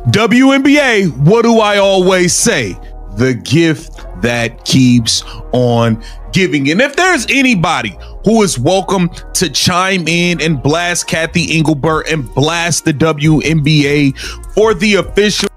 WNBA, what do I always say? The gift that keeps on giving. And if there's anybody who is welcome to chime in and blast Kathy Engelbert and blast the WNBA for the official.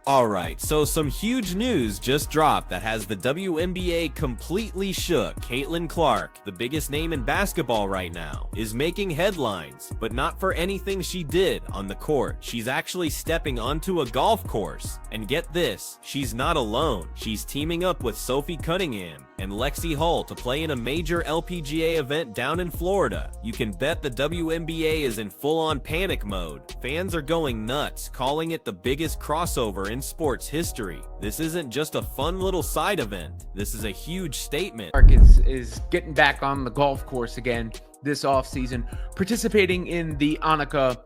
Alright, so some huge news just dropped that has the WNBA completely shook. Caitlin Clark, the biggest name in basketball right now, is making headlines, but not for anything she did on the court. She's actually stepping onto a golf course. And get this, she's not alone. She's teaming up with Sophie Cunningham and Lexi Hull to play in a major LPGA event down in Florida. You can bet the WNBA is in full-on panic mode. Fans are going nuts, calling it the biggest crossover in sports history. This isn't just a fun little side event. This is a huge statement. Clark is getting back on the golf course again this offseason, participating in the Annika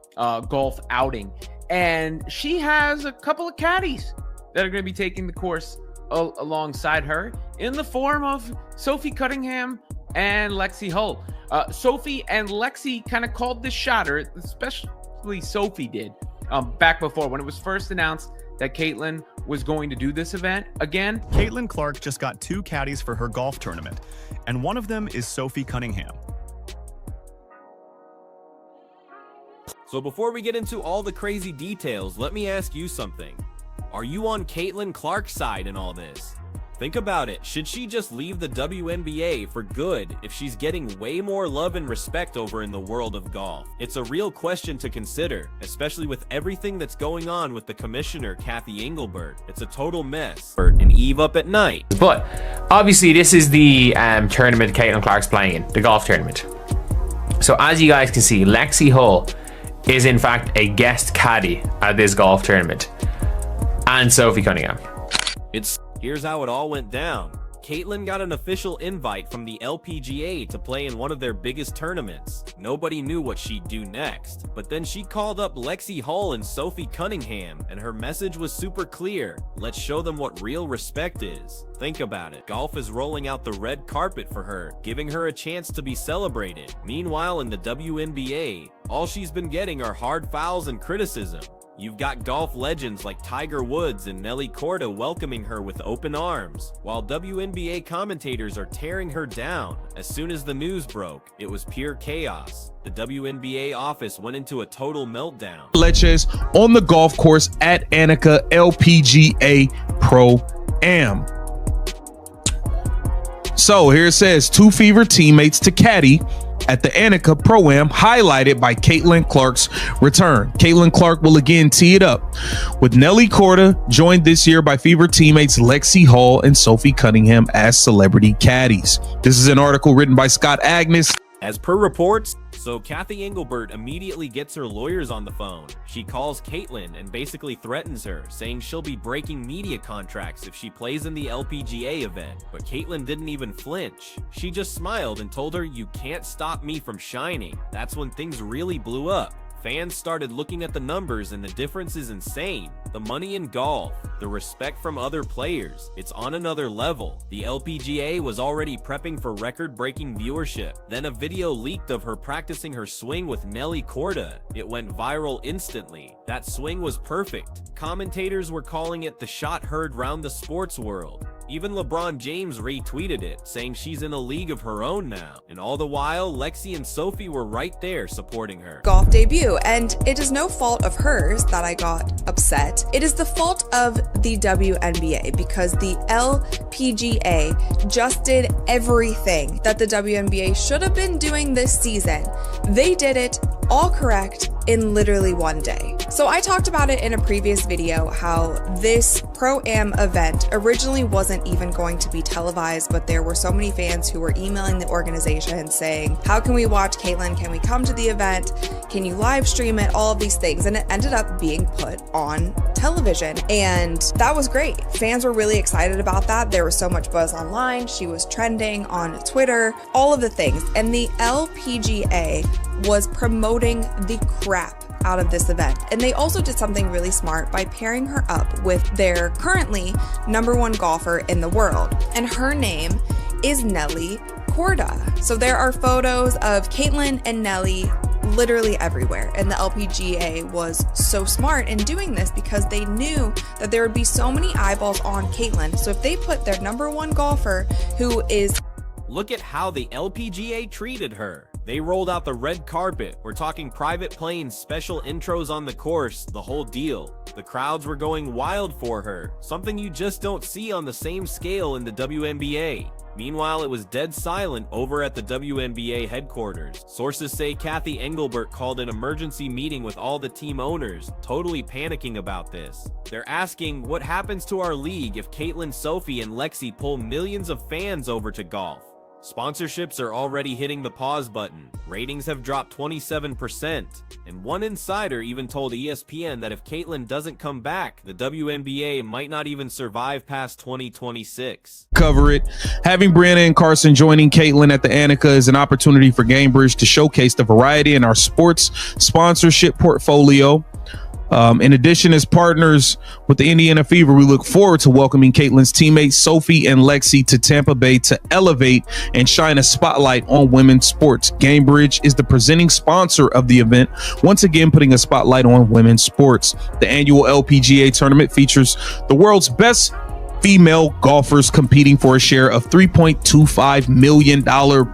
golf outing. And she has a couple of caddies that are going to be taking the course alongside her in the form of Sophie Cunningham and Lexi Hull. Sophie and Lexi kind of called this shot, or especially Sophie did, back before when it was first announced that Caitlin was going to do this event again. Caitlin Clark just got 2 caddies for her golf tournament, and one of them is Sophie Cunningham. So before we get into all the crazy details, let me ask you something. Are you on Caitlin Clark's side in all this? Think about it. Should she just leave the WNBA for good if she's getting way more love and respect over in the world of golf? It's a real question to consider, especially with everything that's going on with the commissioner, Kathy Engelbert. It's a total mess. And Eve up at night. But obviously this is the tournament Caitlin Clark's playing in, the golf tournament. So as you guys can see, Lexi Hull is in fact a guest caddy at this golf tournament, and Sophie Cunningham. Here's how it all went down. Caitlin got an official invite from the LPGA to play in one of their biggest tournaments. Nobody knew what she'd do next, but then she called up Lexi Hull and Sophie Cunningham, and her message was super clear. Let's show them what real respect is. Think about it. Golf is rolling out the red carpet for her, giving her a chance to be celebrated. Meanwhile, in the WNBA, all she's been getting are hard fouls and criticism. You've got golf legends like Tiger Woods and Nelly Korda welcoming her with open arms, while WNBA commentators are tearing her down. As soon as the news broke, it was pure chaos. The WNBA office went into a total meltdown. Leches on the golf course at Annika LPGA Pro-Am. So here it says 2 Fever teammates to caddy at the Annika Pro-Am, highlighted by Caitlin Clark's return. Caitlin Clark will again tee it up with Nelly Korda, joined this year by Fever teammates Lexi Hull and Sophie Cunningham as celebrity caddies. This is an article written by Scott Agnes. As per reports, so Kathy Engelbert immediately gets her lawyers on the phone. She calls Caitlin and basically threatens her, saying she'll be breaking media contracts if she plays in the LPGA event. But Caitlin didn't even flinch. She just smiled and told her, "You can't stop me from shining." That's when things really blew up. Fans started looking at the numbers, and the difference is insane. The money in golf, the respect from other players, it's on another level. The LPGA was already prepping for record-breaking viewership. Then a video leaked of her practicing her swing with Nelly Korda. It went viral instantly. That swing was perfect. Commentators were calling it the shot heard round the sports world. Even LeBron James retweeted it, saying she's in a league of her own now. And all the while, Lexi and Sophie were right there supporting her. Golf debut, and it is no fault of hers that I got upset. It is the fault of the WNBA, because the LPGA just did everything that the WNBA should have been doing this season. They did it all correct in literally one day. So I talked about it in a previous video how this Pro-Am event originally wasn't even going to be televised, but there were so many fans who were emailing the organization saying, how can we watch Caitlin? Can we come to the event? Can you live stream it? All of these things. And it ended up being put on television. And that was great. Fans were really excited about that. There was so much buzz online. She was trending on Twitter, all of the things. And the LPGA was promoting the crap out of this event. And they also did something really smart by pairing her up with their currently #1 golfer in the world. And her name is Nelly Korda. So there are photos of Caitlin and Nelly literally everywhere. And the LPGA was so smart in doing this because they knew that there would be so many eyeballs on Caitlin. So if they put their #1 golfer, who is... Look at how the LPGA treated her. They rolled out the red carpet. We're talking private planes, special intros on the course, the whole deal. The crowds were going wild for her, something you just don't see on the same scale in the WNBA. Meanwhile, it was dead silent over at the WNBA headquarters. Sources say Kathy Engelbert called an emergency meeting with all the team owners, totally panicking about this. They're asking, what happens to our league if Caitlin, Sophie, and Lexi pull millions of fans over to golf? Sponsorships are already hitting the pause button. Ratings have dropped 27%. And one insider even told ESPN that if Caitlin doesn't come back, the WNBA might not even survive past 2026. Cover it. Having Brianna and Carson joining Caitlin at the Annika is an opportunity for Gamebridge to showcase the variety in our sports sponsorship portfolio. In addition, as partners with the Indiana Fever, we look forward to welcoming Caitlin's teammates Sophie and Lexi to Tampa Bay to elevate and shine a spotlight on women's sports. Gamebridge is the presenting sponsor of the event, once again putting a spotlight on women's sports. The annual LPGA tournament features the world's best female golfers competing for a share of $3.25 million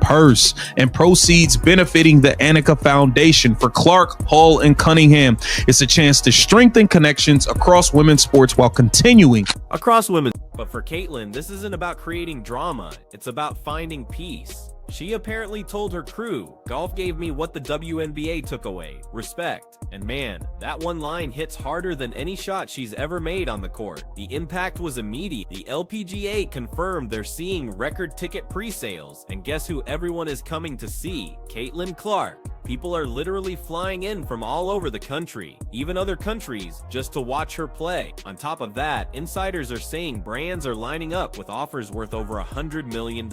purse and proceeds benefiting the Annika Foundation. For Clark, Hull, and Cunningham, it's a chance to strengthen connections across women's sports while continuing across women. But for Caitlin, this isn't about creating drama, it's about finding peace. She apparently told her crew, golf gave me what the WNBA took away, respect. And man, that one line hits harder than any shot she's ever made on the court. The impact was immediate. The LPGA confirmed they're seeing record ticket pre-sales. And guess who everyone is coming to see? Caitlin Clark. People are literally flying in from all over the country, even other countries, just to watch her play. On top of that, insiders are saying brands are lining up with offers worth over $100 million.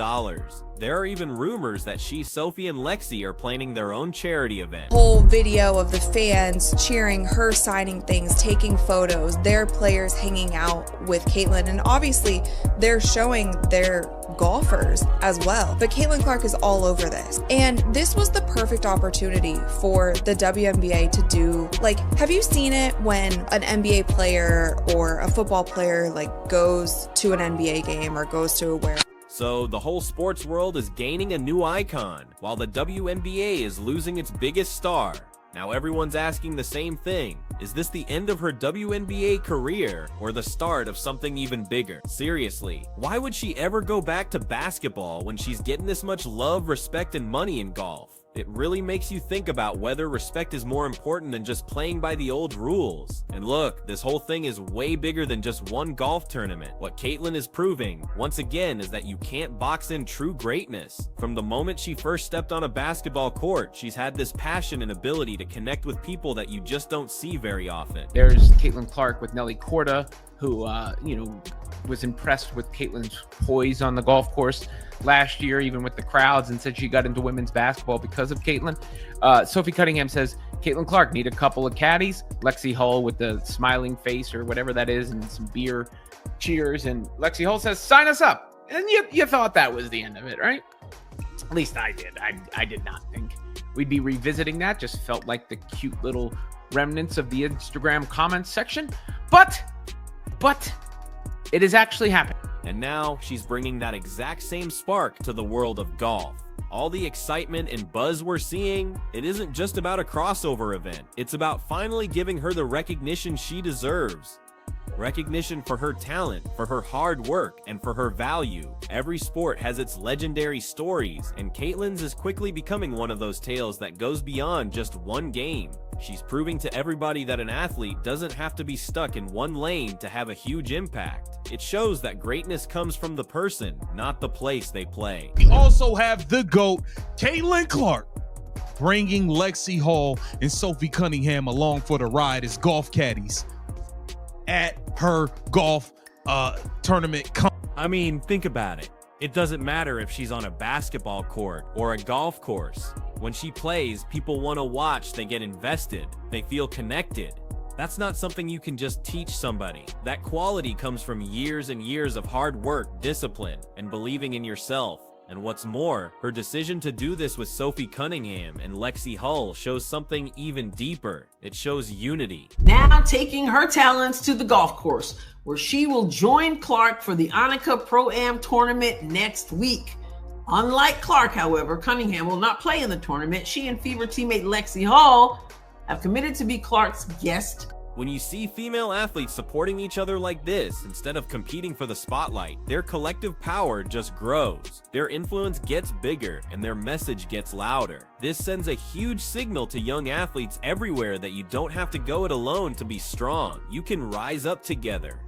There are even rumors that she, Sophie, and Lexi are planning their own charity event. Whole video of the fans cheering her, signing things, taking photos, their players hanging out with Caitlin, and obviously they're showing their golfers as well. But Caitlin Clark is all over this. And this was the perfect opportunity for the WNBA to do, like, have you seen it when an NBA player or a football player like goes to an NBA game or goes to a So the whole sports world is gaining a new icon, while the WNBA is losing its biggest star. Now everyone's asking the same thing. Is this the end of her WNBA career or the start of something even bigger? Seriously, why would she ever go back to basketball when she's getting this much love, respect, and money in golf? It really makes you think about whether respect is more important than just playing by the old rules. And look, this whole thing is way bigger than just one golf tournament. What Caitlin is proving, once again, is that you can't box in true greatness. From the moment she first stepped on a basketball court, she's had this passion and ability to connect with people that you just don't see very often. There's Caitlin Clark with Nelly Korda, who, was impressed with Caitlin's poise on the golf course last year, even with the crowds, and said she got into women's basketball because of Caitlin. Sophie Cunningham says, Caitlin Clark need a couple of caddies. Lexi Hull with the smiling face or whatever that is and some beer cheers. And Lexi Hull says, sign us up. And you thought that was the end of it, right? At least I did. I did not think we'd be revisiting that. Just felt like the cute little remnants of the Instagram comments section. But it is actually happening. And now she's bringing that exact same spark to the world of golf. All the excitement and buzz we're seeing, it isn't just about a crossover event. It's about finally giving her the recognition she deserves. Recognition for her talent, for her hard work, and for her value. Every sport has its legendary stories, and Caitlin's is quickly becoming one of those tales that goes beyond just one game. She's proving to everybody that an athlete doesn't have to be stuck in one lane to have a huge impact. It shows that greatness comes from the person, not the place they play. We also have the GOAT, Caitlin Clark, bringing Lexi Hall and Sophie Cunningham along for the ride as golf caddies at her golf tournament. I mean, think about it. It doesn't matter if she's on a basketball court or a golf course. When she plays, people want to watch, they get invested, they feel connected. That's not something you can just teach somebody. That quality comes from years and years of hard work, discipline, and believing in yourself. And what's more, her decision to do this with Sophie Cunningham and Lexi Hull shows something even deeper. It shows unity. Now taking her talents to the golf course, where she will join Clark for the Annika Pro-Am tournament next week. Unlike Clark, however, Cunningham will not play in the tournament. She and Fever teammate Lexi Hull have committed to be Clark's guest. When you see female athletes supporting each other like this, instead of competing for the spotlight, their collective power just grows. Their influence gets bigger and their message gets louder. This sends a huge signal to young athletes everywhere that you don't have to go it alone to be strong. You can rise up together.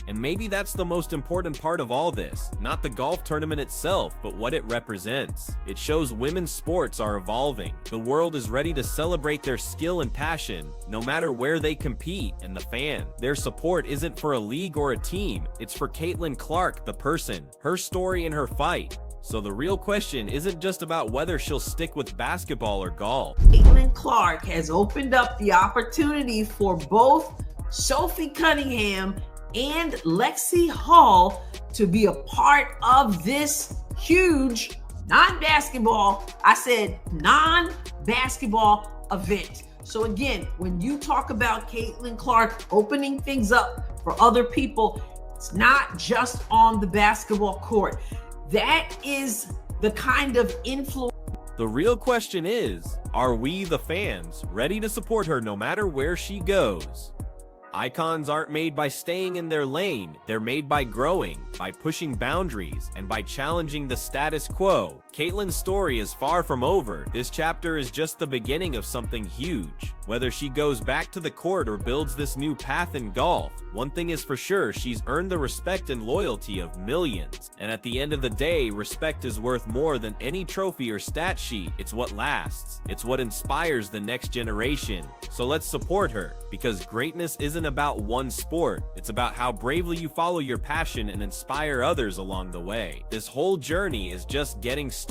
And maybe that's the most important part of all this, not the golf tournament itself, but what it represents. It shows women's sports are evolving. The world is ready to celebrate their skill and passion, no matter where they compete, and the fan. Their support isn't for a league or a team, it's for Caitlin Clark, the person, her story and her fight. So the real question isn't just about whether she'll stick with basketball or golf. Caitlin Clark has opened up the opportunity for both Sophie Cunningham and Lexi Hull to be a part of this huge non-basketball event. So again, when you talk about Caitlin Clark opening things up for other people, it's not just on the basketball court. That is the kind of influence. The real question is, are we, the fans, ready to support her no matter where she goes? Icons aren't made by staying in their lane, they're made by growing, by pushing boundaries, and by challenging the status quo. Caitlin's story is far from over. This chapter is just the beginning of something huge. Whether she goes back to the court or builds this new path in golf, one thing is for sure, she's earned the respect and loyalty of millions. And at the end of the day, respect is worth more than any trophy or stat sheet. It's what lasts. It's what inspires the next generation. So let's support her, because greatness isn't about one sport. It's about how bravely you follow your passion and inspire others along the way. This whole journey is just getting started.